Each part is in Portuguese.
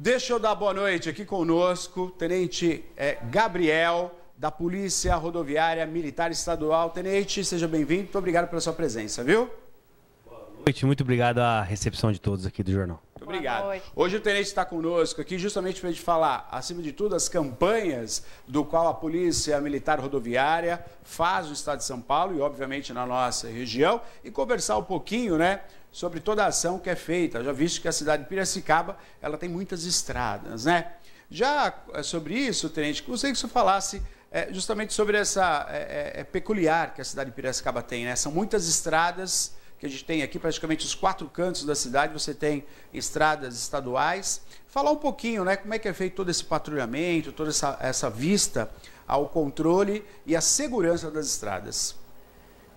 Deixa eu dar boa noite aqui conosco, Tenente Gabriel, da Polícia Rodoviária Militar Estadual. Tenente, seja bem-vindo, muito obrigado pela sua presença, viu? Boa noite, muito obrigado à recepção de todos aqui do jornal. Muito obrigado. Hoje o Tenente está conosco aqui justamente para a gente falar, acima de tudo, as campanhas do qual a Polícia Militar Rodoviária faz no estado de São Paulo e, obviamente, na nossa região, e conversar um pouquinho, né, sobre toda a ação que é feita. Já visto que a cidade de Piracicaba, ela tem muitas estradas, né? Já sobre isso, Tenente, gostaria que você falasse justamente sobre essa peculiar que a cidade de Piracicaba tem, né? São muitas estradas que a gente tem aqui, praticamente os 4 cantos da cidade, você tem estradas estaduais. Falar um pouquinho, né, como é que é feito todo esse patrulhamento, toda essa vista ao controle e à segurança das estradas.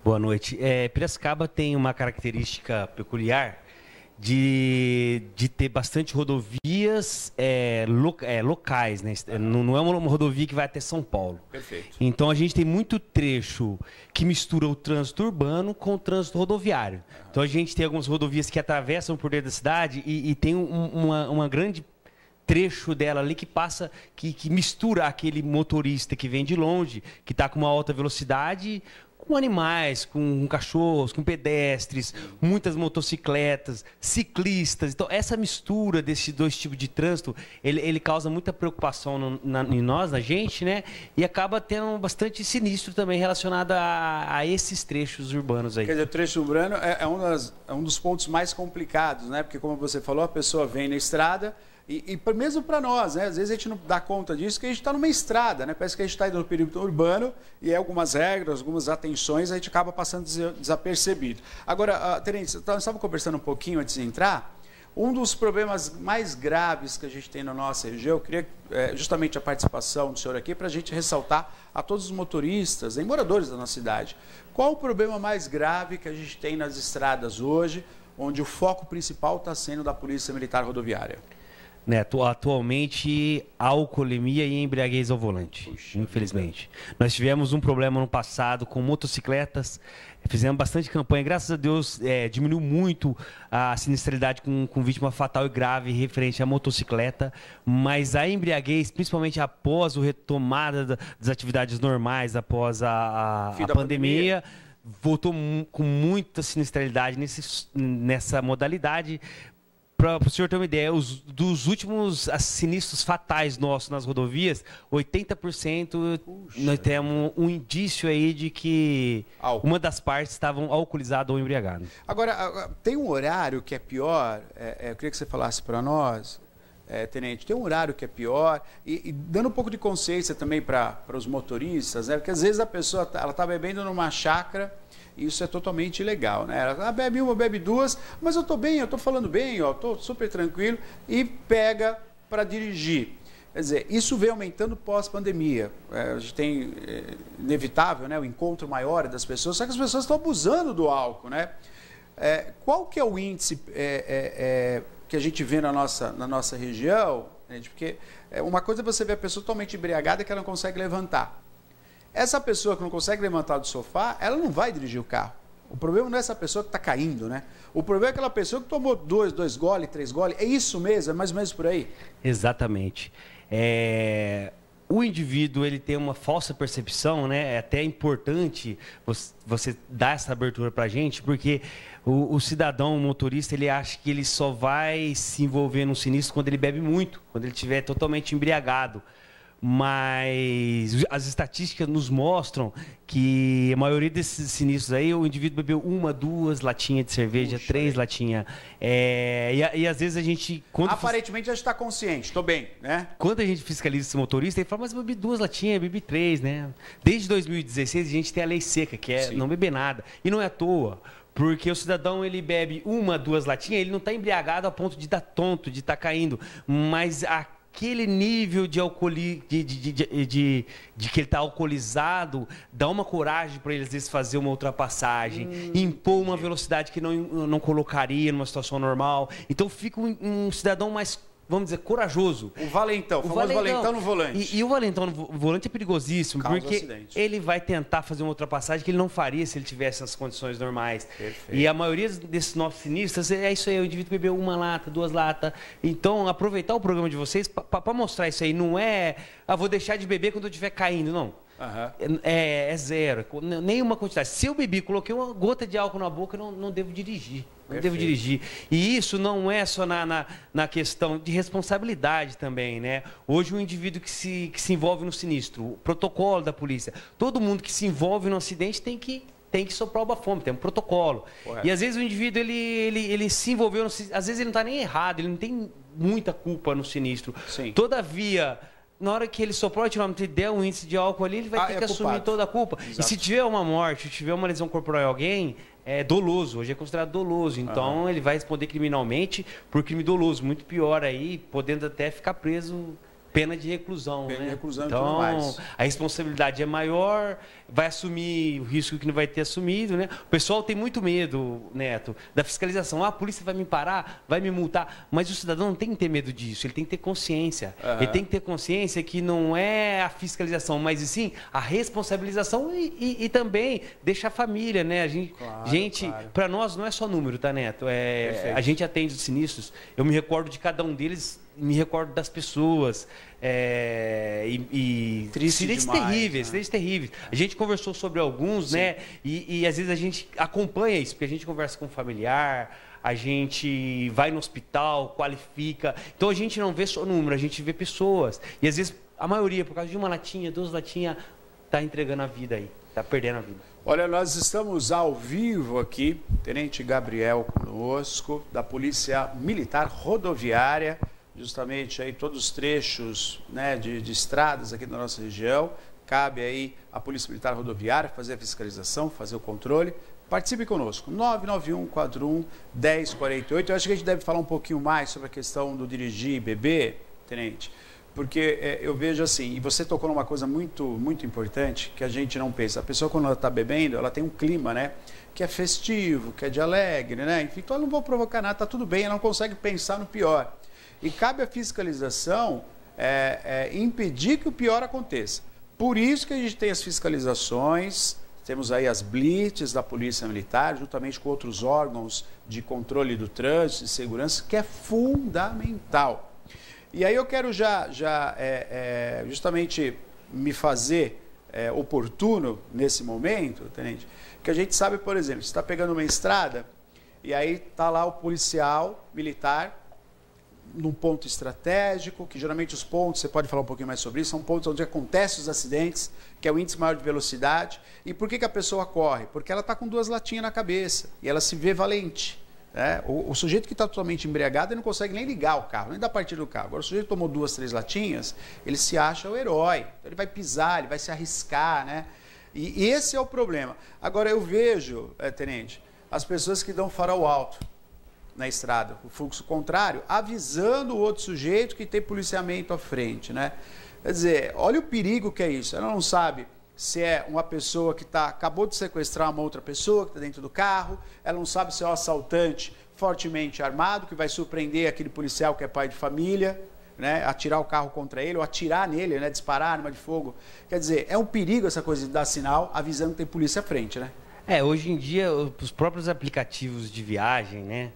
Boa noite. Piracicaba tem uma característica peculiar de ter bastante rodovias locais, né? Não é uma rodovia que vai até São Paulo. Perfeito. Então a gente tem muito trecho que mistura o trânsito urbano com o trânsito rodoviário. Uhum. Então a gente tem algumas rodovias que atravessam por dentro da cidade e tem uma grande trecho dela ali que passa, que mistura aquele motorista que vem de longe, que está com uma alta velocidade, com animais, com cachorros, com pedestres, muitas motocicletas, ciclistas. Então, essa mistura desses dois tipos de trânsito, ele causa muita preocupação em nós, na gente, né? E acaba tendo bastante sinistro também relacionado a esses trechos urbanos aí. Quer dizer, o trecho urbano é um dos pontos mais complicados, né? Porque, como você falou, a pessoa vem na estrada e mesmo para nós, né? Às vezes a gente não dá conta disso, que a gente está numa estrada, né? Parece que a gente está indo no perímetro urbano e algumas regras, algumas atenções, a gente acaba passando desapercebido. Agora, Tenente, nós estávamos conversando um pouquinho antes de entrar. Um dos problemas mais graves que a gente tem na nossa região, eu queria justamente a participação do senhor aqui para a gente ressaltar a todos os motoristas e moradores da nossa cidade. Qual o problema mais grave que a gente tem nas estradas hoje, onde o foco principal está sendo da Polícia Militar Rodoviária? Atualmente, alcoolemia e embriaguez ao volante, infelizmente. Nós tivemos um problema no passado com motocicletas, fizemos bastante campanha, graças a Deus diminuiu muito a sinistralidade com vítima fatal e grave referente à motocicleta, mas a embriaguez, principalmente após a retomada das atividades normais, após a pandemia, voltou com muita sinistralidade nessa modalidade. Para o senhor ter uma ideia, dos últimos sinistros fatais nossos nas rodovias, 80% nós temos um indício aí de que uma das partes estavam alcoolizadas ou embriagadas. Agora, tem um horário que é pior, eu queria que você falasse para nós, Tenente, tem um horário que é pior e dando um pouco de consciência também para os motoristas, né? Porque às vezes a pessoa ela está bebendo numa chácara. Isso é totalmente ilegal, né? Ela bebe uma, bebe duas, mas eu estou bem, eu estou falando bem, estou super tranquilo, e pega para dirigir. Quer dizer, isso vem aumentando pós-pandemia. A gente tem, inevitável, né, o encontro maior das pessoas, só que as pessoas estão abusando do álcool, né? Qual que é o índice que a gente vê na nossa região? Gente, porque uma coisa é você ver a pessoa totalmente embriagada que ela não consegue levantar. Essa pessoa que não consegue levantar do sofá, ela não vai dirigir o carro. O problema não é essa pessoa que está caindo, né? O problema é aquela pessoa que tomou 2 goles, 3 goles. É isso mesmo? É mais ou menos por aí? Exatamente. O indivíduo ele tem uma falsa percepção, né? É até importante você dar essa abertura para a gente, porque o cidadão, o motorista, ele acha que ele só vai se envolver num sinistro quando ele bebe muito, quando ele estiver totalmente embriagado. Mas as estatísticas nos mostram que a maioria desses sinistros aí, o indivíduo bebeu 1, 2 latinhas de cerveja, 3 latinhas. E às vezes a gente... Aparentemente já está consciente, estou bem, né? Quando a gente fiscaliza esse motorista, ele fala, mas eu bebi 2 latinhas, bebi 3, né? Desde 2016 a gente tem a lei seca, que é não beber nada. E não é à toa. Porque o cidadão, ele bebe 1, 2 latinhas, ele não está embriagado a ponto de estar tonto, de estar caindo. Mas aquele nível de que ele está alcoolizado dá uma coragem para ele, às vezes, fazer uma ultrapassagem, impor uma velocidade que não colocaria numa situação normal. Então, fica um cidadão mais vamos dizer, corajoso. O valentão, o famoso valentão no volante. E o valentão no volante é perigosíssimo, Causa porque acidente. ele vai tentar fazer uma ultrapassagem que ele não faria se ele tivesse nas condições normais. Perfeito. E a maioria desses nossos sinistros é isso aí, o indivíduo bebeu uma lata, 2 latas. Então, aproveitar o programa de vocês para mostrar isso aí. Não é, vou deixar de beber quando eu estiver caindo, não. Uhum. É zero, nenhuma quantidade. Se eu bebi, coloquei uma gota de álcool na boca, não devo dirigir. Não devo dirigir. E isso não é só na questão de responsabilidade também, né? Hoje o indivíduo que se envolve no sinistro, o protocolo da polícia, todo mundo que se envolve no acidente tem que soprar o bafômetro, tem um protocolo. Correto. E às vezes o indivíduo ele se envolveu, às vezes ele não está nem errado, ele não tem muita culpa no sinistro. Sim. Todavia, na hora que ele soprou o etilômetro e der um índice de álcool ali, ele vai ter que assumir toda a culpa. Exato. E se tiver uma morte, se tiver uma lesão corporal em alguém, é doloso. Hoje é considerado doloso. Então, ele vai responder criminalmente por crime doloso. Muito pior aí, podendo até ficar preso, pena de reclusão. Pena de reclusão então, e tudo mais. A responsabilidade é maior, vai assumir o risco que não vai ter assumido, né? O pessoal tem muito medo, Neto, da fiscalização. A polícia vai me parar, vai me multar. Mas o cidadão não tem que ter medo disso, ele tem que ter consciência. Ele tem que ter consciência que não é a fiscalização, mas sim a responsabilização e também deixar a família, né? A gente, para nós não é só número, tá, Neto? A gente atende os sinistros, eu me recordo de cada um deles, me recordo das pessoas, acidentes terríveis, acidentes terríveis. A gente conversou sobre alguns, né? E às vezes a gente acompanha isso, porque a gente conversa com um familiar, a gente vai no hospital, qualifica. Então a gente não vê só número, a gente vê pessoas. E às vezes a maioria, por causa de uma latinha, 2 latinhas, está entregando a vida aí, está perdendo a vida. Olha, nós estamos ao vivo aqui, Tenente Gabriel conosco, da Polícia Militar Rodoviária, justamente aí todos os trechos, né, de estradas aqui da nossa região. Cabe aí à Polícia Militar Rodoviária fazer a fiscalização, fazer o controle. Participe conosco, 99141-1048. Eu acho que a gente deve falar um pouquinho mais sobre a questão do dirigir e beber, Tenente, porque eu vejo assim, e você tocou numa coisa muito, muito importante que a gente não pensa. A pessoa, quando ela está bebendo, ela tem um clima, né, que é festivo, que é de alegre, né? Enfim, então ela não vou provocar nada, está tudo bem, ela não consegue pensar no pior. E cabe à fiscalização impedir que o pior aconteça. Por isso que a gente tem as fiscalizações, temos aí as blitz da Polícia Militar, juntamente com outros órgãos de controle do trânsito e segurança, que é fundamental. E aí eu quero justamente me fazer oportuno nesse momento, Tenente, que a gente sabe, por exemplo, você está pegando uma estrada e aí está lá o policial militar num ponto estratégico, que geralmente os pontos, você pode falar um pouquinho mais sobre isso, são pontos onde acontecem os acidentes, que é o índice maior de velocidade. E por que a pessoa corre? Porque ela está com 2 latinhas na cabeça e ela se vê valente. Né? O sujeito que está totalmente embriagado, ele não consegue nem ligar o carro, nem dar partida do carro. Agora, o sujeito tomou 2, 3 latinhas, ele se acha o herói. Então, ele vai pisar, ele vai se arriscar, né? E esse é o problema. Agora, eu vejo, Tenente, as pessoas que dão farol alto na estrada, o fluxo contrário, avisando o outro sujeito que tem policiamento à frente, né? Quer dizer, olha o perigo que é isso. Ela não sabe se é uma pessoa que acabou de sequestrar uma outra pessoa que está dentro do carro, ela não sabe se é um assaltante fortemente armado que vai surpreender aquele policial que é pai de família, né? Atirar o carro contra ele ou atirar nele, né? Disparar arma de fogo. Quer dizer, é um perigo essa coisa de dar sinal avisando que tem polícia à frente, né? Hoje em dia, os próprios aplicativos de viagem, né?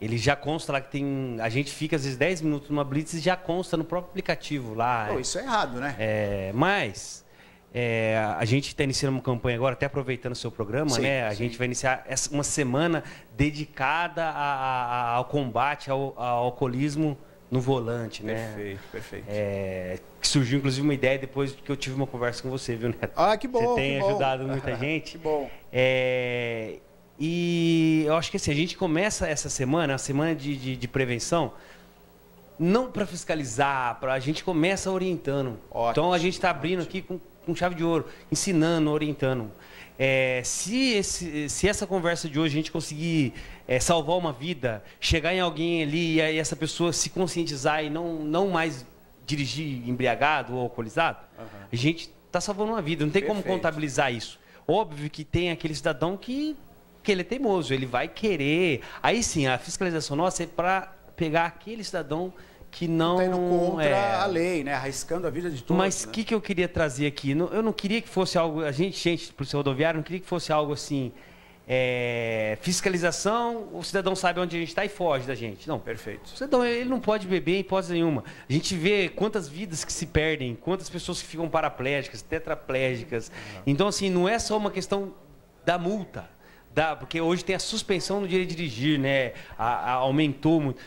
Ele já consta lá que tem... A gente fica, às vezes, 10 minutos numa blitz e já consta no próprio aplicativo lá. Isso é errado, né? Mas a gente está iniciando uma campanha agora, até aproveitando o seu programa, sim, né? A gente vai iniciar uma semana dedicada ao combate ao alcoolismo no volante, né? Perfeito, perfeito. Que surgiu, inclusive, uma ideia depois que eu tive uma conversa com você, viu, Neto? Que bom, você tem ajudado muita gente. Que bom. E eu acho que assim, a gente começa essa semana, a semana de prevenção, não para fiscalizar, a gente começa orientando. Ótimo, então a gente está abrindo aqui com chave de ouro, ensinando, orientando. Se essa conversa de hoje a gente conseguir salvar uma vida, chegar em alguém ali e essa pessoa se conscientizar e não mais dirigir embriagado ou alcoolizado, a gente está salvando uma vida. Não tem como contabilizar isso. Óbvio que tem aquele cidadão que ele é teimoso, ele vai querer. Aí sim, a fiscalização nossa é para pegar aquele cidadão que não... Está indo contra a lei, né? Arriscando a vida de todos. Mas o que eu queria trazer aqui? Eu não queria que fosse algo... A gente, por ser rodoviário, não queria que fosse algo assim... fiscalização, o cidadão sabe onde a gente está e foge da gente. Não, perfeito. O cidadão, ele não pode beber em hipótese nenhuma. A gente vê quantas vidas que se perdem, quantas pessoas que ficam paraplégicas, tetraplégicas. Então, assim, não é só uma questão da multa, porque hoje tem a suspensão do direito de dirigir, né? Aumentou muito.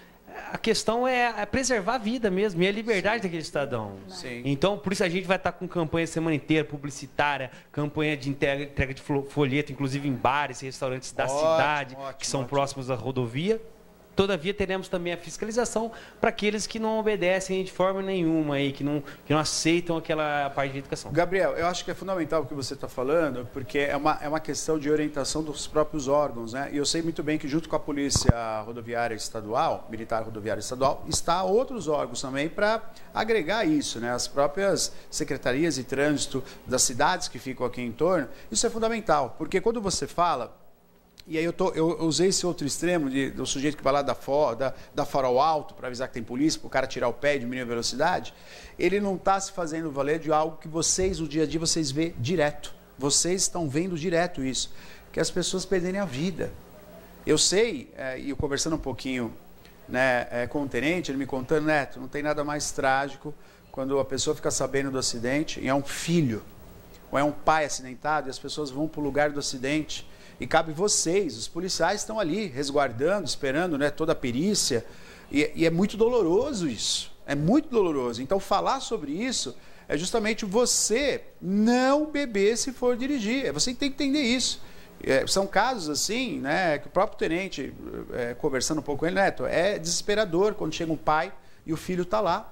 A questão é preservar a vida mesmo e a liberdade daquele cidadão. Sim. Então, por isso a gente vai estar com campanha a semana inteira, publicitária, campanha de entrega de folheto, inclusive em bares e restaurantes da cidade, que são próximos da rodovia. Todavia, teremos também a fiscalização para aqueles que não obedecem de forma nenhuma, aí, que não aceitam aquela parte de educação. Gabriel, eu acho que é fundamental o que você está falando, porque é uma questão de orientação dos próprios órgãos, né? E eu sei muito bem que junto com a Polícia Rodoviária Estadual, Militar Rodoviária Estadual, está outros órgãos também para agregar isso, né? As próprias secretarias de trânsito das cidades que ficam aqui em torno, isso é fundamental, porque quando você fala... E aí eu usei esse outro extremo do sujeito que vai lá da farol alto para avisar que tem polícia, para o cara tirar o pé e diminuir a velocidade. Ele não está se fazendo valer de algo que vocês, no dia a dia, vocês vê direto. Vocês estão vendo direto isso, que as pessoas perderem a vida. Eu sei, e eu conversando um pouquinho, né, com o tenente, ele me contando, Neto, não tem nada mais trágico quando a pessoa fica sabendo do acidente e é um filho, ou é um pai acidentado e as pessoas vão para o lugar do acidente. E cabe vocês, os policiais estão ali resguardando, esperando, né, toda a perícia. E é muito doloroso isso. É muito doloroso. Então, falar sobre isso é justamente você não beber se for dirigir. Você tem que entender isso. São casos assim, né, que o próprio tenente, conversando um pouco com ele, Neto, é desesperador quando chega um pai e o filho está lá.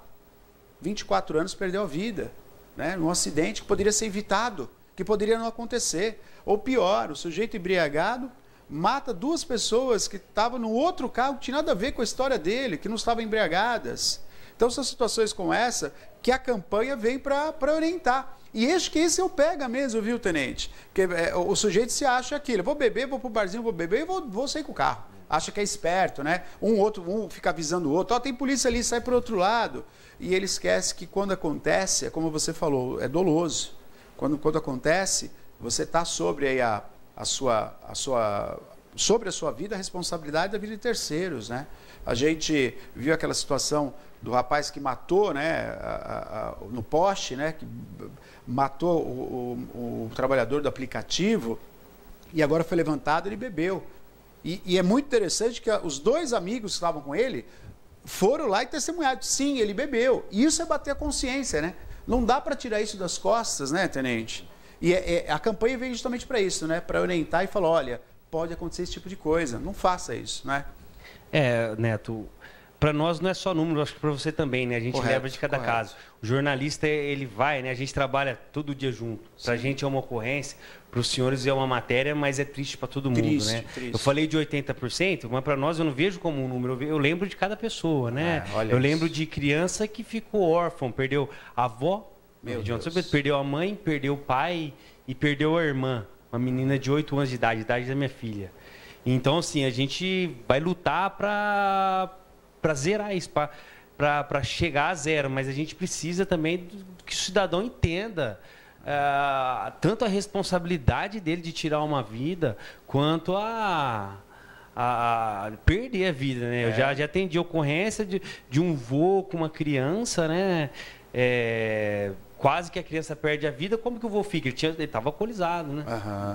24 anos, perdeu a vida, né, num acidente que poderia ser evitado, que poderia não acontecer. Ou pior, o sujeito embriagado mata duas pessoas que estavam no outro carro, que tinha nada a ver com a história dele, que não estavam embriagadas. Então são situações como essa que a campanha vem para orientar. E acho que esse é o pega mesmo, viu, tenente? Porque o sujeito se acha aquilo, vou beber, vou pro barzinho, vou beber e vou sair com o carro. Acha que é esperto, né? Um fica avisando o outro, tem polícia ali, sai para o outro lado. E ele esquece que quando acontece, é como você falou, é doloso. Quando acontece, você está sobre aí sobre a sua vida, a responsabilidade da vida de terceiros, né? A gente viu aquela situação do rapaz que matou, né, no poste, né, que matou o trabalhador do aplicativo e agora foi levantado, ele bebeu. E é muito interessante que os dois amigos que estavam com ele foram lá e testemunharam. Sim, ele bebeu. E isso é bater a consciência, né? Não dá para tirar isso das costas, né, tenente? E a campanha veio justamente para isso, né? Para orientar e falar, olha, pode acontecer esse tipo de coisa, não faça isso, né? Neto, para nós não é só número, acho que para você também, né? A gente leva de cada caso. O jornalista, ele vai, né? A gente trabalha todo dia junto. Para a gente é uma ocorrência, para os senhores é uma matéria, mas é triste para todo mundo, né? Triste. Eu falei de 80%, mas para nós eu não vejo como um número, eu lembro de cada pessoa, né? Eu lembro de criança que ficou órfão, perdeu a avó, perdeu a mãe, perdeu o pai e perdeu a irmã, uma menina de 8 anos de idade da minha filha. Então, assim, a gente vai lutar para zerar isso, para chegar a zero, mas a gente precisa também que o cidadão entenda tanto a responsabilidade dele de tirar uma vida, quanto a perder a vida, né? Eu já atendi ocorrência de um voo com uma criança, né? Quase que a criança perde a vida, como que o vô fica? Ele estava alcoolizado, né?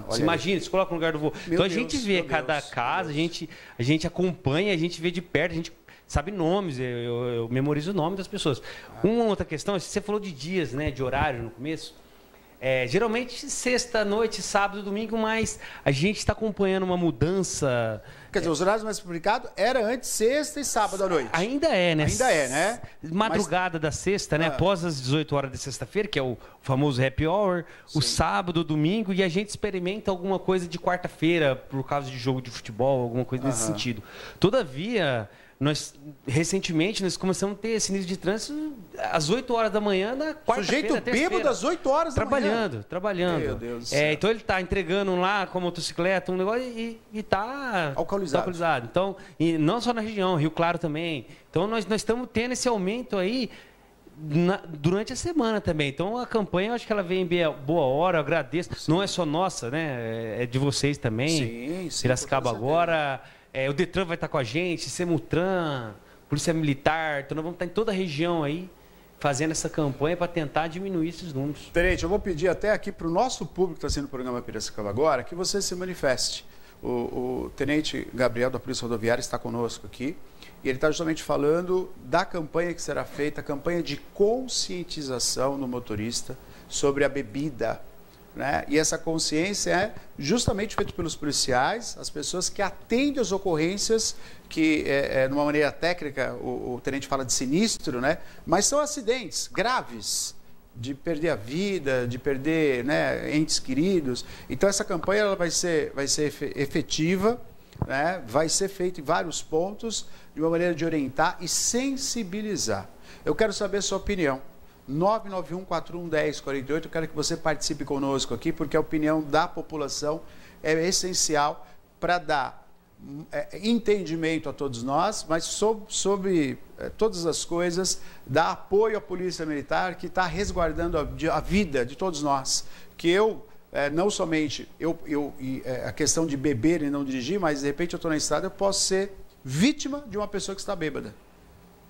Você imagina, se coloca no lugar do vô. Então a gente vê cada caso, a gente acompanha, a gente vê de perto, a gente sabe nomes, eu memorizo o nome das pessoas. Uma outra questão, você falou de dias, né, de horário no começo. Geralmente sexta noite, sábado, domingo, mas a gente está acompanhando uma mudança. Quer dizer, os horários mais publicados era antes sexta e sábado à noite. Ainda é, né? Ainda é, né? Madrugada da sexta, né? Após as 18 horas de sexta-feira, que é o famoso happy hour, o sábado, o domingo, e a gente experimenta alguma coisa de quarta-feira, por causa de jogo de futebol, alguma coisa nesse sentido. Todavia, recentemente, nós começamos a ter esse nível de trânsito às 8 horas da manhã, na quarta-feira. Sujeito bêbado às 8 horas da manhã. Trabalhando. Meu Deus do céu. Então ele está entregando lá com a motocicleta um negócio e está alcoolizado. Então, e não só na região, Rio Claro também. Então nós estamos tendo esse aumento aí durante a semana também. Então a campanha, eu acho que ela vem em boa hora, eu agradeço. Sim. Não é só nossa, né? É de vocês também. Sim. Piracicaba agora. O Detran vai estar com a gente, Semutran, Polícia Militar. Então nós vamos estar em toda a região aí fazendo essa campanha para tentar diminuir esses números. Tenente, eu vou pedir até aqui para o nosso público que está sendo o programa Piracicaba agora, que você se manifeste. O Tenente Gabriel da Polícia Rodoviária está conosco aqui e ele está justamente falando da campanha que será feita, a campanha de conscientização no motorista sobre a bebida, né? E essa consciência é justamente feita pelos policiais, as pessoas que atendem as ocorrências, que, de uma maneira técnica, o tenente fala de sinistro, né? Mas são acidentes graves, de perder a vida, de perder, né, entes queridos. Então essa campanha ela vai ser efetiva, né? Vai ser feita em vários pontos, de uma maneira de orientar e sensibilizar. Eu quero saber a sua opinião. 991-41-1048, eu quero que você participe conosco aqui, porque a opinião da população é essencial para dar entendimento a todos nós, mas sobre todas as coisas, dar apoio à Polícia Militar, que está resguardando a vida de todos nós. Que não somente a questão de beber e não dirigir, mas de repente eu estou na estrada, eu posso ser vítima de uma pessoa que está bêbada.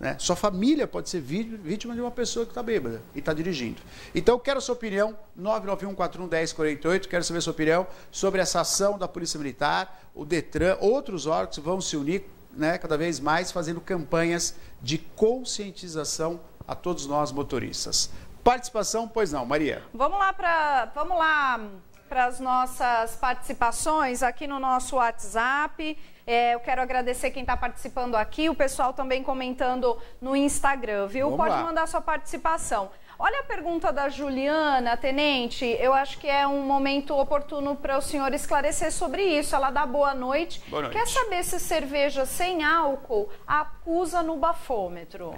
Né? Sua família pode ser vítima de uma pessoa que está bêbada e está dirigindo. Então, eu quero a sua opinião, 991-41-1048, quero saber a sua opinião sobre essa ação da Polícia Militar, o Detran, outros órgãos vão se unir, né, cada vez mais, fazendo campanhas de conscientização a todos nós motoristas. Participação, pois não, Maria? Vamos lá para as nossas participações aqui no nosso WhatsApp. Eu quero agradecer quem está participando aqui, o pessoal também comentando no Instagram, viu? Vamos Pode lá. mandar sua participação. Olha a pergunta da Juliana, Tenente, eu acho que é um momento oportuno para o senhor esclarecer sobre isso. Ela dá boa noite. Boa noite. Quer saber se cerveja sem álcool acusa no bafômetro?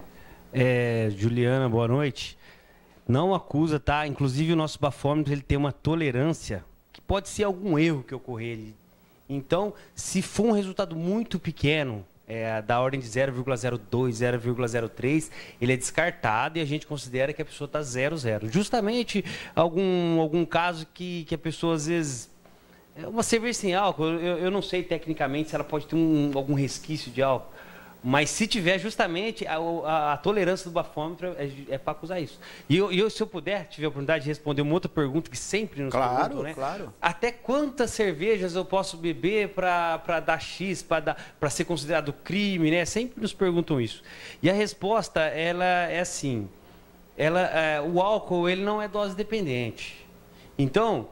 Juliana, boa noite. Não acusa, tá? Inclusive o nosso bafômetro ele tem uma tolerância que pode ser algum erro que ocorrer. Então, se for um resultado muito pequeno, da ordem de 0,02, 0,03, ele é descartado e a gente considera que a pessoa está 0,0. Justamente algum caso que a pessoa, às vezes... Uma cerveja sem álcool, eu não sei tecnicamente se ela pode ter algum resquício de álcool. Mas se tiver justamente a tolerância do bafômetro é para acusar isso. E eu, se eu puder, tiver a oportunidade de responder uma outra pergunta que sempre nos perguntam, né? Claro. Até quantas cervejas eu posso beber para dar X, para ser considerado crime, né? Sempre nos perguntam isso. E a resposta, ela é assim, o álcool ele não é dose dependente. Então,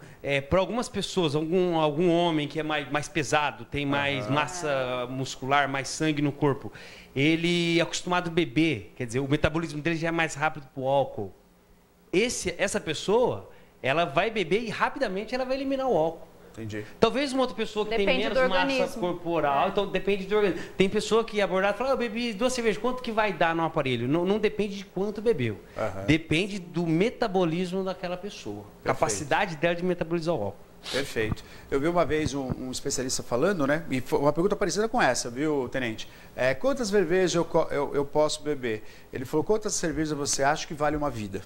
para algumas pessoas, algum homem que é mais pesado, tem mais massa muscular, mais sangue no corpo, ele é acostumado a beber, quer dizer, o metabolismo dele já é mais rápido para o álcool. Essa pessoa, ela vai beber e rapidamente ela vai eliminar o álcool. Entendi. Talvez uma outra pessoa que tem menos massa corporal, então depende do organismo. Tem pessoa que abordada fala, eu bebi 2 cervejas, quanto que vai dar no aparelho? Não depende de quanto bebeu. Depende do metabolismo daquela pessoa. Perfeito. Capacidade dela de metabolizar o álcool. Perfeito. Eu vi uma vez um especialista falando, né? E foi uma pergunta parecida com essa, viu, Tenente? Quantas cervejas eu posso beber? Ele falou, quantas cervejas você acha que vale uma vida?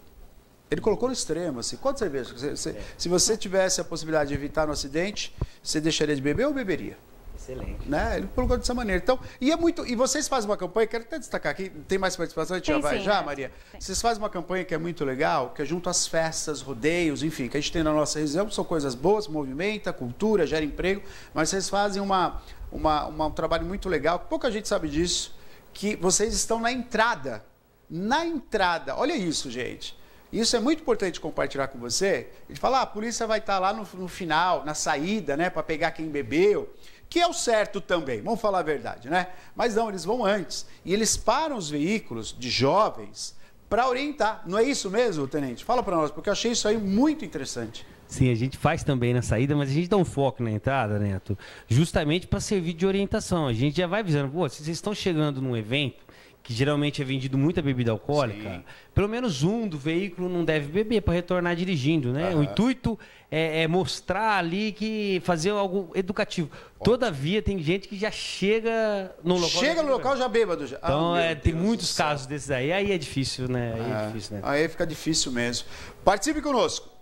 Ele colocou no extremo, assim, quantas cervejas? Se você tivesse a possibilidade de evitar um acidente, você deixaria de beber ou beberia? Excelente. Né? Ele colocou dessa maneira. Então, e vocês fazem uma campanha, quero até destacar aqui, tem mais participação, a gente já vai, Maria? Tem. Vocês fazem uma campanha que é muito legal, que é junto às festas, rodeios, enfim, que a gente tem na nossa região, são coisas boas, movimenta, cultura, gera emprego, mas vocês fazem um trabalho muito legal, pouca gente sabe disso, que vocês estão na entrada, olha isso, gente. Isso é muito importante compartilhar com você. A gente fala, a polícia vai estar lá no final, na saída, né, para pegar quem bebeu, que é o certo também, vamos falar a verdade, né? Mas não, eles vão antes. E eles param os veículos de jovens para orientar. Não é isso mesmo, Tenente? Fala para nós, porque eu achei isso aí muito interessante. Sim, a gente faz também na saída, mas a gente dá um foco na entrada, Neto, justamente para servir de orientação. A gente já vai avisando, pô, se vocês estão chegando num evento que geralmente é vendido muita bebida alcoólica, sim, pelo menos um do veículo não deve beber para retornar dirigindo, né? O intuito é mostrar ali que fazer algo educativo. Todavia, tem gente que já chega no local. Chega no local já bêbado. Já. Então, tem muitos casos desses aí é difícil, né? Aí fica difícil mesmo. Participe conosco.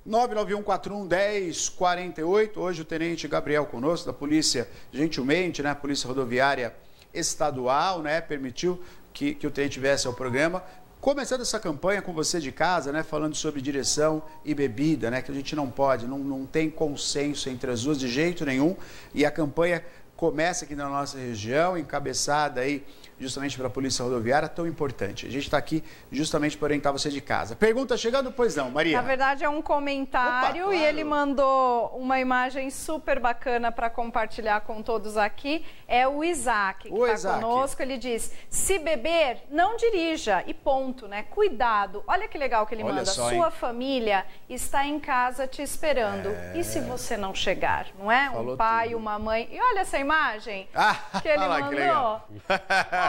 991411048. Hoje o Tenente Gabriel conosco, da Polícia, gentilmente, né? Polícia Rodoviária Estadual, né? Permitiu que o Tenente viesse ao programa. Começando essa campanha com você de casa, né? Falando sobre direção e bebida, né? Que a gente não pode, não tem consenso entre as duas de jeito nenhum. E a campanha começa aqui na nossa região, encabeçada aí justamente para a Polícia Rodoviária, tão importante. A gente está aqui justamente para orientar você de casa. Pergunta chegando? Pois não, Maria. Na verdade é um comentário. Opa, claro. E ele mandou uma imagem super bacana para compartilhar com todos aqui. É o Isaac, que está conosco. Ele diz, se beber, não dirija. E ponto, né? Cuidado. Olha que legal que ele manda. Sua família está em casa te esperando. E se você não chegar? Não é? Falou um pai, tudo. Uma mãe. E olha essa imagem que ele mandou. Que legal.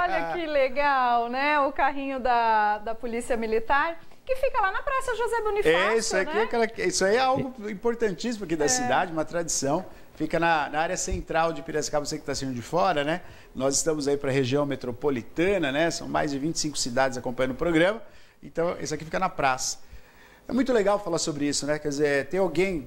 Olha que legal, né? O carrinho da Polícia Militar, que fica lá na Praça José Bonifácio, isso aqui, né? Isso aí é algo importantíssimo aqui da cidade, uma tradição. Fica na área central de Piracicaba, você que está assistindo de fora, né? Nós estamos aí para a região metropolitana, né? São mais de 25 cidades acompanhando o programa. Então, isso aqui fica na praça. É muito legal falar sobre isso, né? Quer dizer, tem alguém...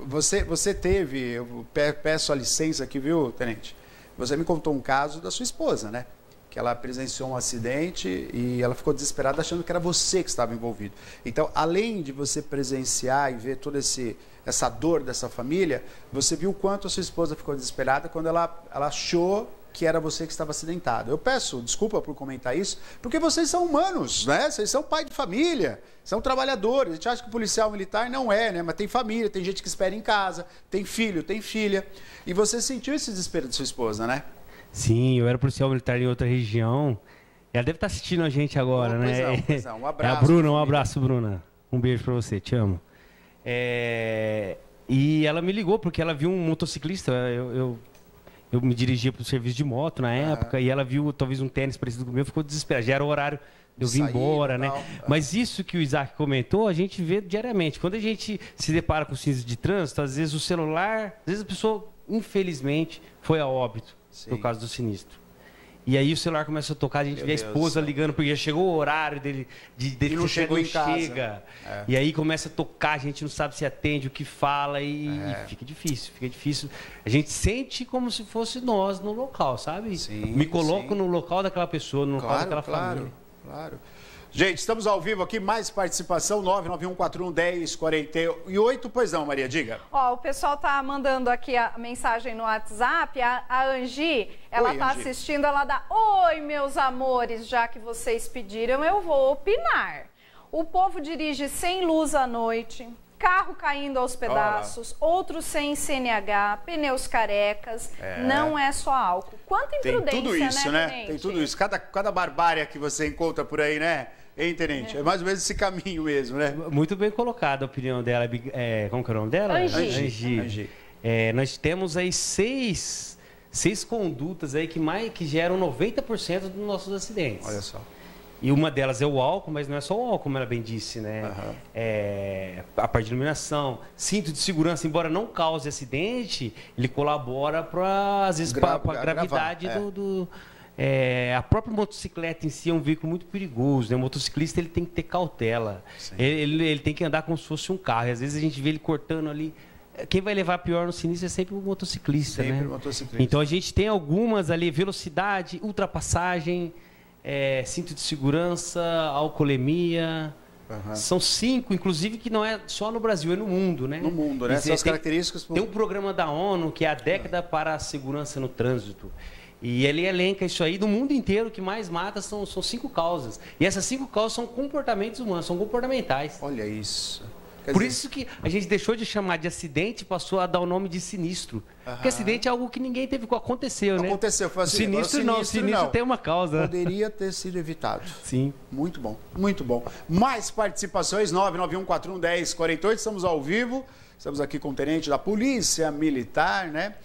Você teve... Eu peço a licença aqui, viu, Tenente? Você me contou um caso da sua esposa, né? Que ela presenciou um acidente e ela ficou desesperada achando que era você que estava envolvido. Então, além de você presenciar e ver toda essa dor dessa família, você viu o quanto a sua esposa ficou desesperada quando ela achou que era você que estava acidentado. Eu peço desculpa por comentar isso, porque vocês são humanos, né? Vocês são pai de família, são trabalhadores. A gente acha que o policial militar não é, né? Mas tem família, tem gente que espera em casa, tem filho, tem filha. E você sentiu esse desespero de sua esposa, né? Sim, eu era policial militar em outra região. Ela deve estar assistindo a gente agora, né? Pois não. Um abraço. É a Bruna, um abraço, Bruna. Um beijo pra você, te amo. E ela me ligou porque ela viu um motociclista. Eu me dirigia para o serviço de moto na época e ela viu talvez um tênis parecido com o meu, ficou desesperada. Já era o horário de eu vir embora, né? Mas isso que o Isaac comentou, a gente vê diariamente. Quando a gente se depara com cinza de trânsito, às vezes o celular, às vezes a pessoa, infelizmente, foi a óbito. Sim. Por causa do sinistro. E aí o celular começa a tocar, a gente vê a esposa ligando, porque já chegou o horário dele de não chegou em casa. Chega. E aí começa a tocar, a gente não sabe se atende, o que fala e fica difícil. A gente sente como se fosse nós no local, sabe? Sim, me coloco no local daquela pessoa, no local daquela família. Claro. Gente, estamos ao vivo aqui, mais participação, 991411048. Pois não, Maria, diga. Ó, o pessoal tá mandando aqui a mensagem no WhatsApp, a Angi, ela tá assistindo, ela dá, oi, meus amores, já que vocês pediram, eu vou opinar. O povo dirige sem luz à noite, carro caindo aos pedaços, outros sem CNH, pneus carecas, não é só álcool. Quanta imprudência, tem tudo isso, né? Tem tudo isso, cada barbárie que você encontra por aí, né? Hein, Tenente? É mais ou menos esse caminho mesmo, né? Muito bem colocada a opinião dela. Como que é o nome dela? Angi. Nós temos aí seis condutas aí que geram 90% dos nossos acidentes. Olha só. E uma delas é o álcool, mas não é só o álcool, como ela bem disse, né? A parte de iluminação, cinto de segurança, embora não cause acidente, ele colabora para, às vezes, para a gravidade do a própria motocicleta em si é um veículo muito perigoso, né? O motociclista ele tem que ter cautela, ele tem que andar como se fosse um carro, e às vezes a gente vê ele cortando ali. Quem vai levar pior no sinistro é sempre o motociclista, né? Então a gente tem algumas ali, velocidade, ultrapassagem, cinto de segurança, alcoolemia. São 5, inclusive, que não é só no Brasil, é no mundo, né? No mundo, né? São as características. Tem um programa da ONU que é a década para a segurança no trânsito. E ele elenca isso aí, do mundo inteiro, o que mais mata são 5 causas. E essas 5 causas são comportamentos humanos, são comportamentais. Olha isso. Por isso que a gente deixou de chamar de acidente e passou a dar o nome de sinistro. Porque acidente é algo que ninguém teve que aconteceu, né? Aconteceu, foi assim. Sinistro não, sinistro tem uma causa. Poderia ter sido evitado. Sim. Muito bom, muito bom. Mais participações, 991411048, estamos ao vivo. Estamos aqui com o tenente da Polícia Militar, né?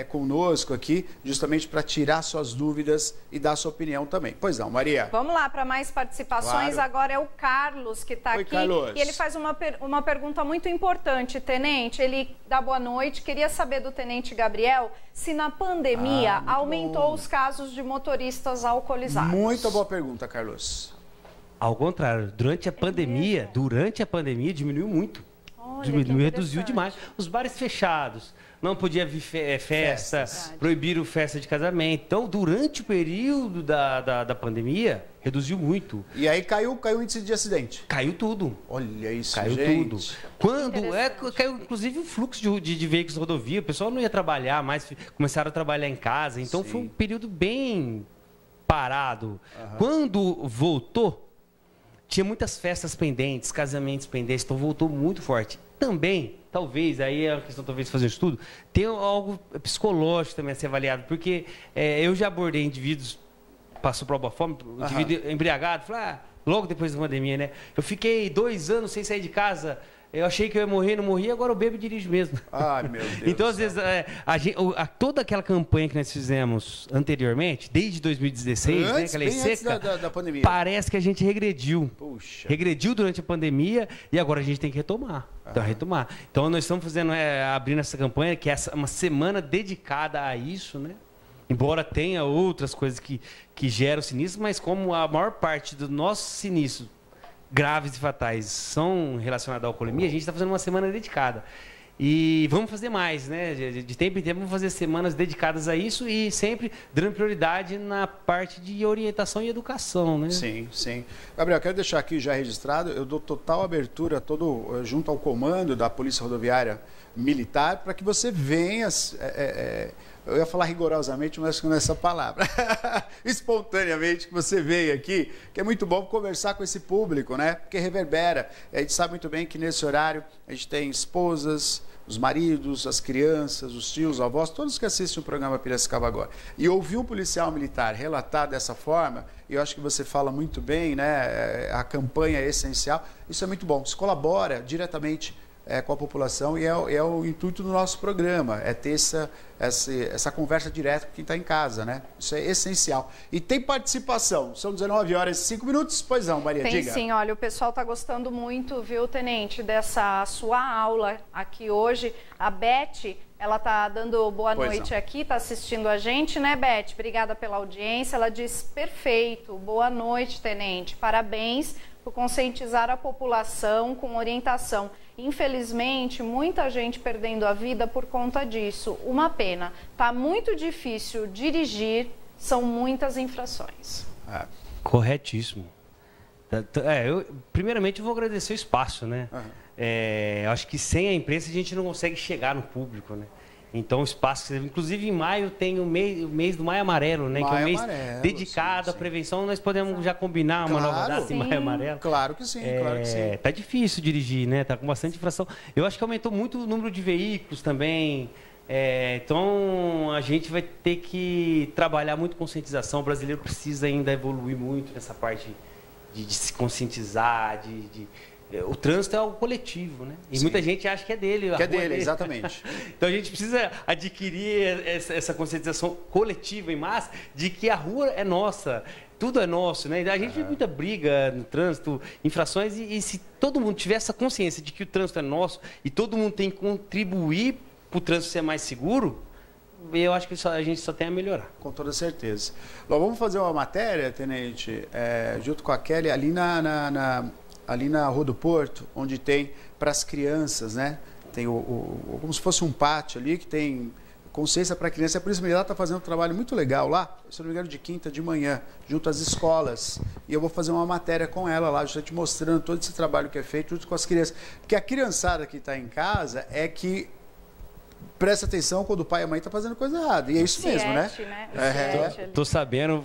Conosco aqui, justamente para tirar suas dúvidas e dar sua opinião também. Pois não, Maria. Vamos lá para mais participações. Claro. Agora é o Carlos que está aqui. Carlos. E ele faz uma pergunta muito importante, Tenente. Ele dá boa noite. Queria saber do Tenente Gabriel se na pandemia aumentou os casos de motoristas alcoolizados. Muito boa pergunta, Carlos. Ao contrário, durante a pandemia diminuiu muito. Diminuiu, reduziu demais. Os bares fechados, não podia vir festa, proibiram festa de casamento. Então, durante o período da pandemia, reduziu muito. E aí caiu o índice de acidente? Caiu tudo. Olha isso, caiu gente. Tudo. Quando caiu, inclusive, o fluxo de veículos de rodovia. O pessoal não ia trabalhar mais, começaram a trabalhar em casa. Então, foi um período bem parado. Quando voltou, tinha muitas festas pendentes, casamentos pendentes, então voltou muito forte. Também, talvez, aí é uma questão talvez de fazer um estudo, tem algo psicológico também a ser avaliado, porque eu já abordei indivíduos, passou prova fome, indivíduo embriagado, falou, logo depois da pandemia, né? Eu fiquei 2 anos sem sair de casa, eu achei que eu ia morrer, não morri, agora eu bebo e dirijo mesmo. Ai, meu Deus. Então, às vezes, toda aquela campanha que nós fizemos anteriormente, desde 2016, antes, né, aquela lei seca, da pandemia. Parece que a gente regrediu. Puxa. Regrediu durante a pandemia e agora a gente tem que retomar. Então, nós estamos fazendo, abrindo essa campanha, que é uma semana dedicada a isso, né? Embora tenha outras coisas que geram sinistro, mas como a maior parte do nosso sinistro graves e fatais são relacionados à alcoolemia, a gente está fazendo uma semana dedicada. E vamos fazer mais, né? De tempo em tempo, vamos fazer semanas dedicadas a isso e sempre dando prioridade na parte de orientação e educação, né? Sim, sim. Gabriel, quero deixar aqui já registrado, eu dou total abertura junto ao comando da Polícia Rodoviária Militar para que você venha... eu ia falar rigorosamente, mas não é essa palavra. Espontaneamente, que você veio aqui, que é muito bom conversar com esse público, né? Porque reverbera. A gente sabe muito bem que nesse horário a gente tem esposas, os maridos, as crianças, os tios, os avós, todos que assistem o programa Piracicaba Agora. E ouvir um policial militar relatar dessa forma, eu acho que você fala muito bem, né? A campanha é essencial. Isso é muito bom. Isso colabora diretamente com a população e é o intuito do nosso programa, é ter essa conversa direta com quem está em casa, né? Isso é essencial. E tem participação, são 19h05, pois não, Maria, tem, diga. Sim, olha, o pessoal está gostando muito, viu, Tenente, dessa sua aula aqui hoje. A Beth, ela está dando boa noite aqui, está assistindo a gente, né, Beth? Obrigada pela audiência, ela diz, perfeito, boa noite, Tenente, parabéns por conscientizar a população com orientação. Infelizmente, muita gente perdendo a vida por conta disso. Uma pena. Tá muito difícil dirigir, são muitas infrações. Corretíssimo. Primeiramente, eu vou agradecer o espaço, né? Eu acho que sem a imprensa a gente não consegue chegar no público, né? Então, o espaço, inclusive em maio tem o mês do Maio Amarelo, né? Que é um mês dedicado à prevenção. Nós podemos já combinar uma nova data de Maio Amarelo. Claro que sim, claro que sim. Tá difícil dirigir, né? Tá com bastante infração. Eu acho que aumentou muito o número de veículos também. Então, a gente vai ter que trabalhar muito conscientização. O brasileiro precisa ainda evoluir muito nessa parte de se conscientizar, o trânsito é algo coletivo, né? E muita gente acha que é dele. Que é dele, exatamente. Então a gente precisa adquirir essa conscientização coletiva em massa de que a rua é nossa, tudo é nosso, né? A gente vê muita briga no trânsito, infrações, e se todo mundo tiver essa consciência de que o trânsito é nosso e todo mundo tem que contribuir para o trânsito ser mais seguro, eu acho que a gente só tem a melhorar. Com toda certeza. Nós vamos fazer uma matéria, Tenente, junto com a Kelly, ali na Rua do Porto, onde tem para as crianças, né? Tem como se fosse um pátio ali que tem consciência para a criança. A Polícia Militar está fazendo um trabalho muito legal lá, se não me engano, de quinta de manhã, junto às escolas. E eu vou fazer uma matéria com ela lá, justamente mostrando todo esse trabalho que é feito junto com as crianças. Porque a criançada que está em casa é que presta atenção quando o pai e a mãe estão fazendo coisa errada. E é isso mesmo, né? Tô sabendo,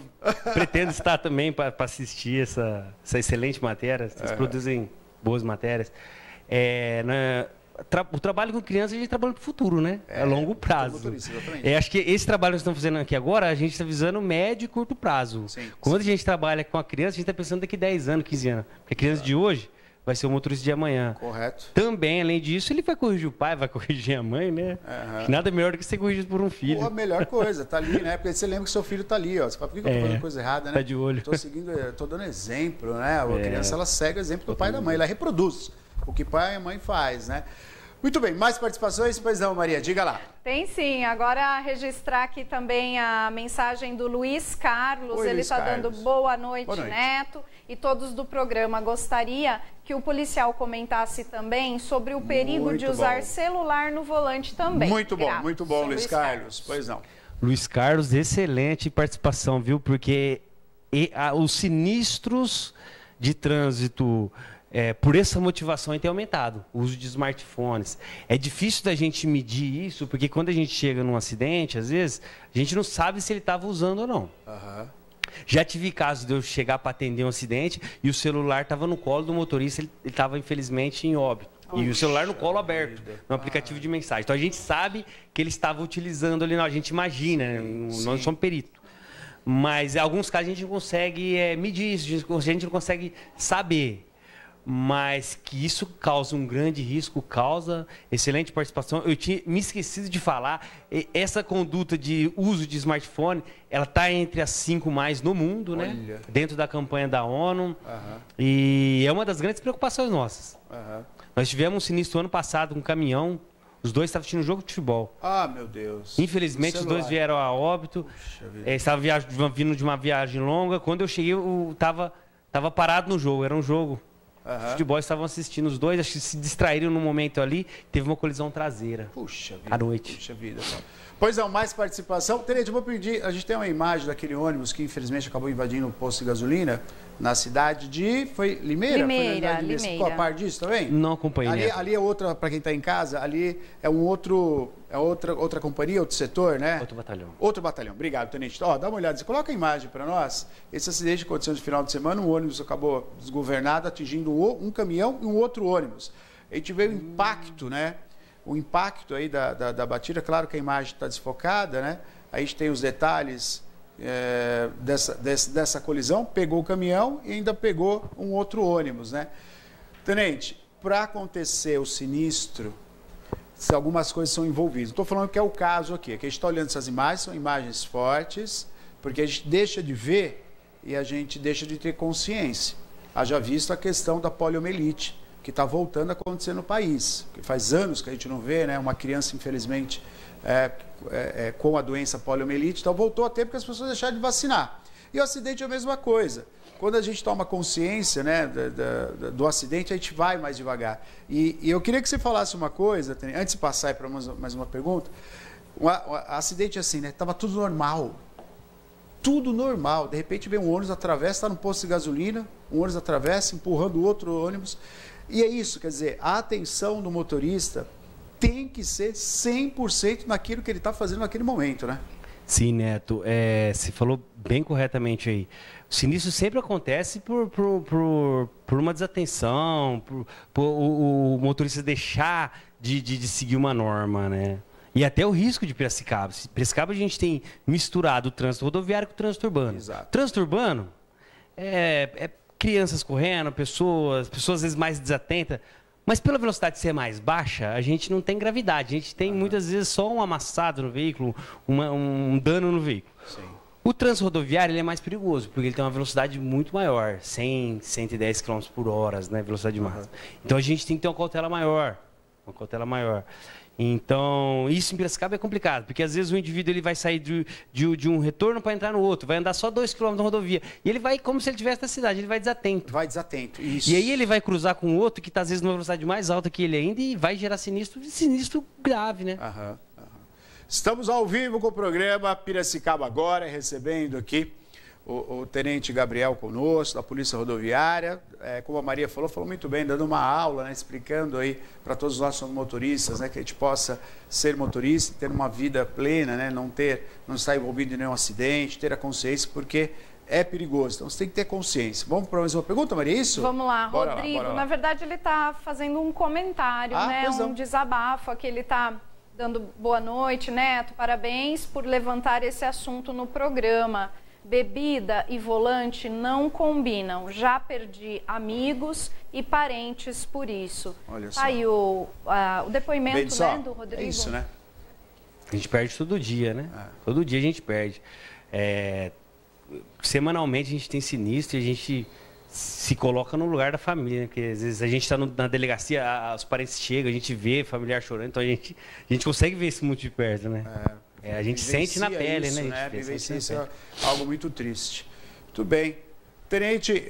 pretendo estar também para assistir essa excelente matéria. Vocês produzem boas matérias. o trabalho com criança, a gente trabalha para o futuro, né? A longo prazo. Exatamente. Acho que esse trabalho que nós estamos fazendo aqui agora, a gente está visando médio e curto prazo. Sim, Quando a gente trabalha com a criança, a gente está pensando daqui 10 anos, 15 anos. Porque a criança de hoje vai ser o motorista de amanhã. Correto. Também, além disso, ele vai corrigir o pai, vai corrigir a mãe, né? Nada melhor do que ser corrigido por um filho. Pô, a melhor coisa, tá ali, né? Porque você lembra que seu filho tá ali, ó. Você fala, por que eu tô fazendo coisa errada, né? Tá de olho. Tô seguindo, tô dando exemplo, né? A criança, ela segue o exemplo do pai e da mãe, ela reproduz o que pai e mãe faz, né? Muito bem, mais participações? Pois não, Maria, diga lá. Tem sim, agora registrar aqui também a mensagem do Luiz Carlos. Oi, ele está dando boa noite, Neto, e todos do programa. Gostaria que o policial comentasse também sobre o perigo de usar celular no volante também. Muito bom, Luiz Carlos. Pois não. Luiz Carlos, excelente participação, viu? Porque os sinistros de trânsito... por essa motivação tem aumentado, o uso de smartphones. É difícil da gente medir isso, porque quando a gente chega num acidente, às vezes, a gente não sabe se ele estava usando ou não. Já tive casos de eu chegar para atender um acidente e o celular estava no colo do motorista, ele estava infelizmente em óbito. E o celular no colo aberto, no aplicativo de mensagem. Então a gente sabe que ele estava utilizando ali, não, a gente imagina, né? Nós não somos peritos. Mas em alguns casos a gente não consegue medir isso, a gente não consegue saber. Mas que isso causa um grande risco, causa excelente participação. Eu tinha me esquecido de falar, essa conduta de uso de smartphone, ela está entre as 5 mais no mundo, né? Dentro da campanha da ONU. E é uma das grandes preocupações nossas. Nós tivemos um sinistro ano passado com um caminhão, os dois estavam assistindo um jogo de futebol. Ah, meu Deus. Infelizmente, os dois vieram a óbito. Estavam vindo de uma viagem longa. Quando eu cheguei, eu estava parado no jogo, era um jogo. Os futebol estavam assistindo os dois, acho que se distraíram no momento ali, teve uma colisão traseira. Puxa vida. À noite. Puxa vida. Pois não, mais participação. Tenente, eu vou pedir, a gente tem uma imagem daquele ônibus que infelizmente acabou invadindo um posto de gasolina na cidade de, foi Limeira? Limeira. Ficou a par disso também? Não acompanhei. Ali é outra, para quem está em casa, ali é outra companhia, outro setor, né? Outro batalhão. Outro batalhão. Obrigado, tenente. Ó, dá uma olhada, você coloca a imagem para nós. Esse acidente aconteceu no final de semana, um ônibus acabou desgovernado, atingindo um caminhão e um outro ônibus. A gente vê o impacto, né? O impacto aí da batida, claro que a imagem está desfocada, né? A gente tem os detalhes dessa colisão, pegou o caminhão e ainda pegou um outro ônibus, né? Tenente, para acontecer o sinistro, algumas coisas são envolvidas. Estou falando que é o caso aqui, que a gente está olhando essas imagens, são imagens fortes, porque a gente deixa de ver e a gente deixa de ter consciência. Haja visto a questão da poliomielite, que está voltando a acontecer no país. Faz anos que a gente não vê, né? Uma criança, infelizmente, com a doença poliomielite, então voltou a ter porque as pessoas deixaram de vacinar. E o acidente é a mesma coisa. Quando a gente toma consciência, né, do acidente, a gente vai mais devagar. E eu queria que você falasse uma coisa, antes de passar para mais uma pergunta. O acidente assim, né? Estava tudo normal. Tudo normal. De repente vem um ônibus, atravessa, está no posto de gasolina, um ônibus atravessa, empurrando o outro ônibus. E é isso, quer dizer, a atenção do motorista tem que ser 100% naquilo que ele está fazendo naquele momento, né? Sim, Neto, você falou bem corretamente aí. O sinistro sempre acontece por uma desatenção, por o motorista deixar de seguir uma norma, né? E até o risco de Piracicaba. Piracicaba a gente tem misturado o trânsito rodoviário com o trânsito urbano. Exato. Trânsito urbano é crianças correndo, pessoas às vezes mais desatentas, mas pela velocidade ser mais baixa, a gente não tem gravidade, a gente tem muitas vezes só um amassado no veículo, um dano no veículo. Sim. O trânsito rodoviário ele é mais perigoso, porque ele tem uma velocidade muito maior, 100, 110 km por hora, né, velocidade máxima. Então a gente tem que ter uma cautela maior, Então, isso em Piracicaba é complicado, porque às vezes o indivíduo ele vai sair de um retorno para entrar no outro, vai andar só 2 km na rodovia, e ele vai como se ele estivesse na cidade, ele vai desatento. Isso. E aí ele vai cruzar com outro que está às vezes numa velocidade mais alta que ele ainda e vai gerar sinistro grave, né? Estamos ao vivo com o programa Piracicaba Agora, recebendo aqui o Tenente Gabriel conosco, da Polícia Rodoviária, como a Maria falou muito bem, dando uma aula, né, explicando aí para todos os nossos motoristas, né, que a gente possa ser motorista, ter uma vida plena, né, não estar envolvido em nenhum acidente, ter a consciência, porque é perigoso. Então você tem que ter consciência. Vamos para mais uma pergunta, Maria, é isso? Vamos lá, Bora Rodrigo. lá. Na verdade, ele está fazendo um comentário, né? Um desabafo aqui. Ele está dando boa noite, Neto. Parabéns por levantar esse assunto no programa. Bebida e volante não combinam. Já perdi amigos e parentes por isso. Olha só. Aí o depoimento, né, do Rodrigo. É isso, né? A gente perde todo dia, né? Todo dia a gente perde. Semanalmente a gente tem sinistro e a gente se coloca no lugar da família, né? Porque às vezes a gente está na delegacia, os parentes chegam, a gente vê familiar chorando, então a gente consegue ver isso muito de perto, né? A gente sente na pele, isso, né? Vivencia isso é algo muito triste. Muito bem.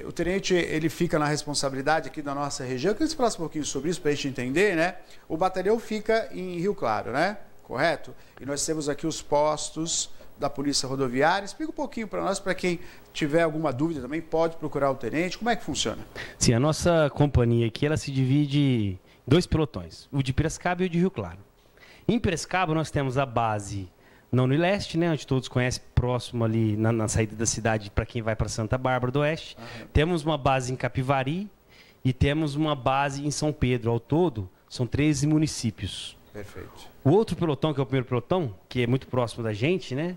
O tenente, ele fica na responsabilidade aqui da nossa região. Eu queria que você falasse um pouquinho sobre isso para a gente entender, né? O batalhão fica em Rio Claro, né? Correto? E nós temos aqui os postos da Polícia Rodoviária. Explica um pouquinho para nós, para quem tiver alguma dúvida também, pode procurar o tenente. Como é que funciona? Sim, a nossa companhia aqui, ela se divide em 2 pelotões, o de Piracicaba e o de Rio Claro. Em Piracicaba nós temos a base na Unileste, né, onde todos conhecem, próximo ali na saída da cidade para quem vai para Santa Bárbara do Oeste. Temos uma base em Capivari e temos uma base em São Pedro. Ao todo, são 13 municípios. Perfeito. O outro pelotão, que é o primeiro pelotão, que é muito próximo da gente, né,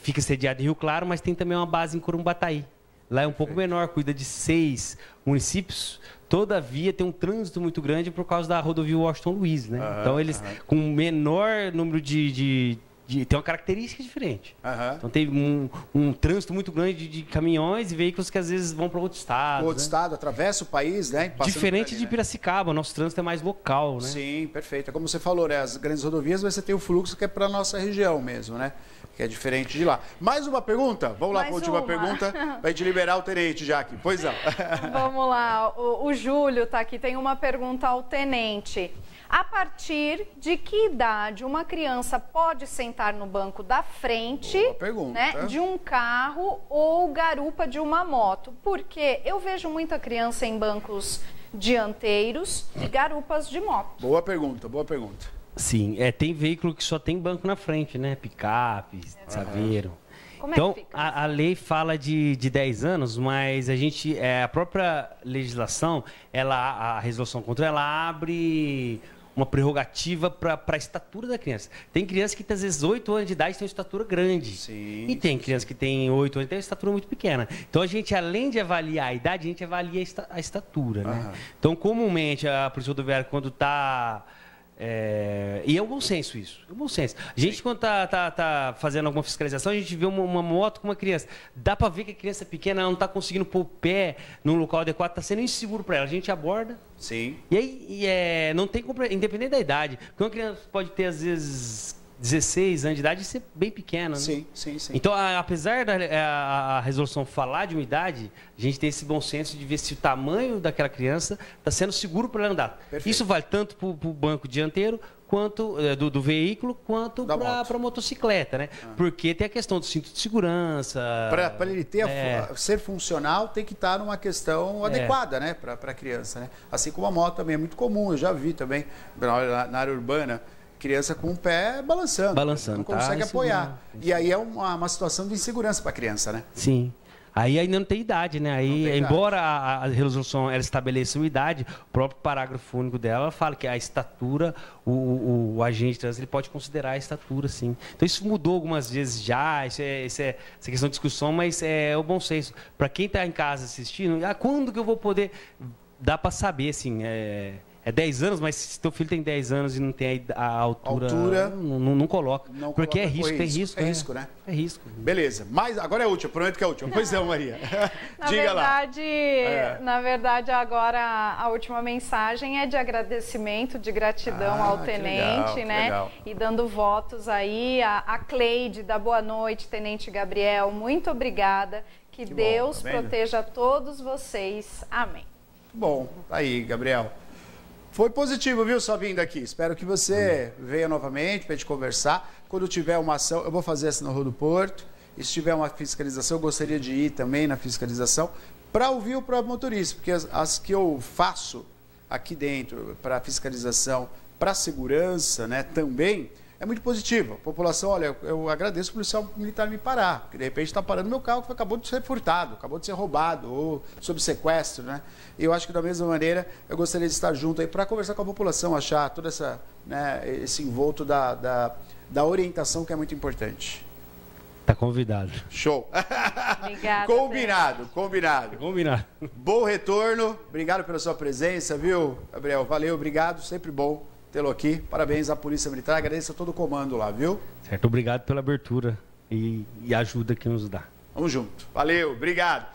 fica sediado em Rio Claro, mas tem também uma base em Corumbataí. Lá é um pouco menor, cuida de 6 municípios. Todavia, tem um trânsito muito grande por causa da rodovia Washington Luiz, né? Então, eles, com menor número tem uma característica diferente. Então, tem um trânsito muito grande de caminhões e veículos que, às vezes, vão para outro estado. Outro estado, atravessa o país, né? Diferente de Piracicaba, nosso trânsito é mais local, né? Sim, perfeito. É como você falou, né? As grandes rodovias, você tem o fluxo que é para a nossa região mesmo, né? Que é diferente de lá. Mais uma pergunta? Vamos lá para a última pergunta, para a gente liberar o tenente já aqui. Pois não. Vamos lá. O Júlio está aqui, tem uma pergunta ao tenente. A partir de que idade uma criança pode sentar no banco da frente, né, de um carro ou garupa de uma moto? Porque eu vejo muita criança em bancos dianteiros e garupas de moto. Boa pergunta, boa pergunta. Sim, tem veículo que só tem banco na frente, né? Picape, saveiro. Então, a lei fala de 10 anos, mas a própria legislação, a resolução contra ela abre uma prerrogativa para a estatura da criança. Tem criança que, às vezes, 8 anos de idade tem uma estatura grande. Sim, e tem criança que tem 8 anos e tem uma estatura muito pequena. Então, a gente, além de avaliar a idade, a gente avalia a estatura, né? Então, comumente, a Polícia Rodoviária, quando está... e é um bom senso isso, é um bom senso. A gente, quando tá fazendo alguma fiscalização, a gente vê uma moto com uma criança. Dá para ver que a criança é pequena, ela não está conseguindo pôr o pé no local adequado, está sendo inseguro para ela. A gente aborda. Sim. E aí, não tem independente da idade. Porque uma criança pode ter, às vezes, 16 anos de idade e ser bem pequena, né? Sim, sim, sim. Então, apesar da resolução falar de uma idade, a gente tem esse bom senso de ver se o tamanho daquela criança está sendo seguro para ela andar. Perfeito. Isso vale tanto para o banco dianteiro, quanto do veículo, quanto para a motocicleta, né? Porque tem a questão do cinto de segurança. Para ele ser funcional, tem que estar numa questão adequada, né? Para a criança, né? Assim como a moto também é muito comum, eu já vi também na área urbana. Criança com o pé balançando não consegue apoiar. E aí é uma situação de insegurança para a criança, né? Sim. Aí ainda não tem idade, né? Aí, embora a resolução ela estabeleça uma idade, o próprio parágrafo único dela fala que a estatura, o agente de trânsito, ele pode considerar a estatura, sim. Então isso mudou algumas vezes já, essa questão de discussão, mas é o bom senso. Para quem está em casa assistindo, quando que eu vou poder... Dá para saber, assim, 10 anos, mas se teu filho tem 10 anos e não tem a altura não coloca. Porque é risco, tem risco. É risco, né? É risco. Beleza. Mas agora é a última, prometo que é a última. Pois não, Maria. Diga lá. Na verdade, agora a última mensagem é de agradecimento, de gratidão ao tenente, né? Legal. E dando votos aí. A Cleide, da Boa Noite, Tenente Gabriel, muito obrigada. Que Deus proteja todos vocês. Amém. Bom, tá aí, Gabriel. Foi positivo, viu, sua vinda aqui. Espero que você venha novamente para a gente conversar. Quando tiver uma ação, eu vou fazer essa no Rua do Porto. E se tiver uma fiscalização, eu gostaria de ir também na fiscalização para ouvir o próprio motorista. Porque as que eu faço aqui dentro para fiscalização, para segurança, né, também, é muito positivo. A população, olha, eu agradeço o policial militar me parar, porque de repente está parando meu carro que acabou de ser furtado, acabou de ser roubado, ou sob sequestro, né? E eu acho que da mesma maneira eu gostaria de estar junto aí para conversar com a população, achar toda essa, né, esse envolto da orientação que é muito importante. Tá convidado. Show. Obrigada. Combinado. Bom retorno. Obrigado pela sua presença, viu, Gabriel? Valeu, obrigado. Sempre bom tê-lo aqui. Parabéns à Polícia Militar. Agradeço a todo o comando lá, viu? Certo, obrigado pela abertura e ajuda que nos dá. Vamos junto. Valeu, obrigado.